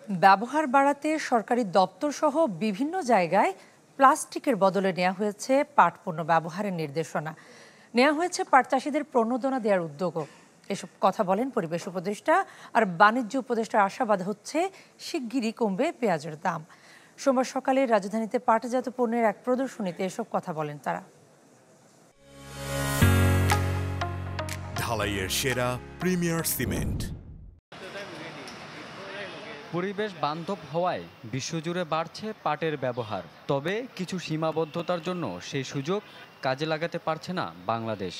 ব্যবহার বাড়াতে সরকারি দপ্তর সহ বিভিন্ন জায়গায় প্লাস্টিকের বদলে নেওয়া হয়েছে পাট পণ্য ব্যবহারের নির্দেশনা। নেওয়া হয়েছে পাট চাষিদের প্রণোদনা দেওয়ার উদ্যোগও। এসব কথা বলেন পরিবেশ উপদেষ্টা আর বাণিজ্য উপদেষ্টার আশাবাদ হচ্ছে শিগগিরই কমবে পেঁয়াজের দাম। সোমবার সকালে রাজধানীতে পাটজাত পণ্যের এক প্রদর্শনীতে এসব কথা বলেন তারা। ঢালাইয়ের সেরা প্রিমিয়ার সিমেন্ট। পরিবেশ বান্ধব হওয়ায় বিশ্বজুড়ে বাড়ছে পাটের ব্যবহার, তবে কিছু সীমাবদ্ধতার জন্য সেই সুযোগ কাজে লাগাতে পারছে না বাংলাদেশ।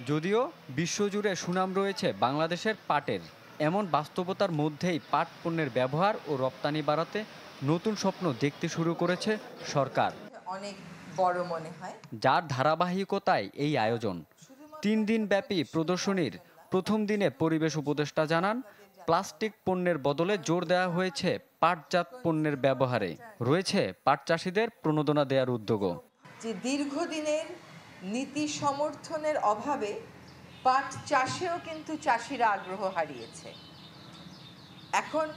যদিও বিশ্বজুড়ে সুনাম রয়েছে বাংলাদেশের পাটের, এমন বাস্তবতার মধ্যেই পাট পণ্যের ব্যবহার ও রপ্তানি বাড়াতে নতুন স্বপ্ন দেখতে শুরু করেছে সরকার। অনেক বড় মনে হয়, যার ধারাবাহিকতায় এই আয়োজন। 3 দিন ব্যাপী প্রদর্শনীর প্রথম দিনে পরিবেশ উপদেষ্টা জানান, প্লাস্টিক পণ্যের বদলে জোর দেওয়া হয়েছে পাটজাত পণ্যের ব্যবহারে। রয়েছে পাট চাষিদের প্রণোদনা দেওয়ার উদ্যোগও। যে দীর্ঘদিনের নীতি সমর্থনের অভাবে পাট চাষেও কিন্তু চাষিরা আগ্রহ হারিয়েছে। এখন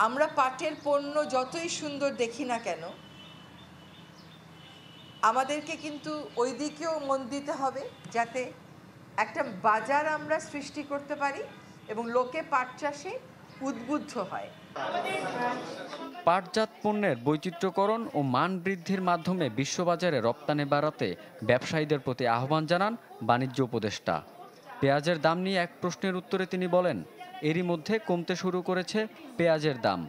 আমরা পাটের পণ্য যতই সুন্দর দেখি না কেন, আমাদেরকে কিন্তু ওই দিকেও মন দিতে হবে, যাতে একটা বাজার আমরা সৃষ্টি করতে পারি এবং লোকে পাট চাষে উদ্বুদ্ধ হয়। পাটজাত পণ্যের বৈচিত্র্যকরণ ও মান বৃদ্ধির মাধ্যমে বিশ্ববাজারে রপ্তানি বাড়াতে ব্যবসায়ীদের প্রতি আহ্বান জানান বাণিজ্য উপদেষ্টা। পেঁয়াজের দাম নিয়ে এক প্রশ্নের উত্তরে তিনি বলেন, এরই মধ্যে কমতে শুরু করেছে পেঁয়াজের দাম।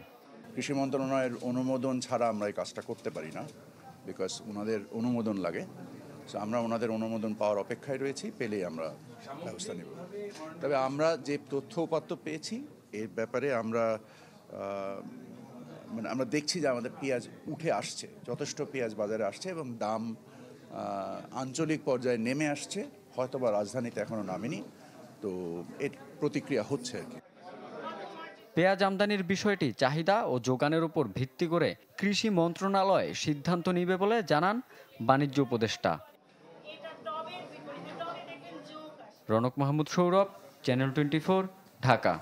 কৃষি মন্ত্রণালয়ের অনুমোদন ছাড়া আমরা এই কাজটা করতে পারি না, বিকজ ওনাদের অনুমোদন লাগে। সো আমরা ওনাদের অনুমোদন পাওয়ার অপেক্ষায় রয়েছি, পেলেই আমরা ব্যবস্থা নেব। তবে আমরা যে তথ্য উপাত্ত পেয়েছি এর ব্যাপারে আমরা দেখছি যে আমাদের পেঁয়াজ উঠে আসছে, যথেষ্ট পেঁয়াজ বাজারে আসছে এবং দাম আঞ্চলিক পর্যায়ে নেমে আসছে, হয়তোবা রাজধানীতে এখনও নামেনি, তো এর প্রতিক্রিয়া হচ্ছে আর কি। পেঁয়াজ আমদানির বিষয়টি চাহিদা ও যোগানের উপর ভিত্তি করে কৃষি মন্ত্রণালয় সিদ্ধান্ত নেবে বলে জানান বাণিজ্য উপদেষ্টা। রনক মাহমুদ সৌরভ, চ্যানেল 24, ঢাকা।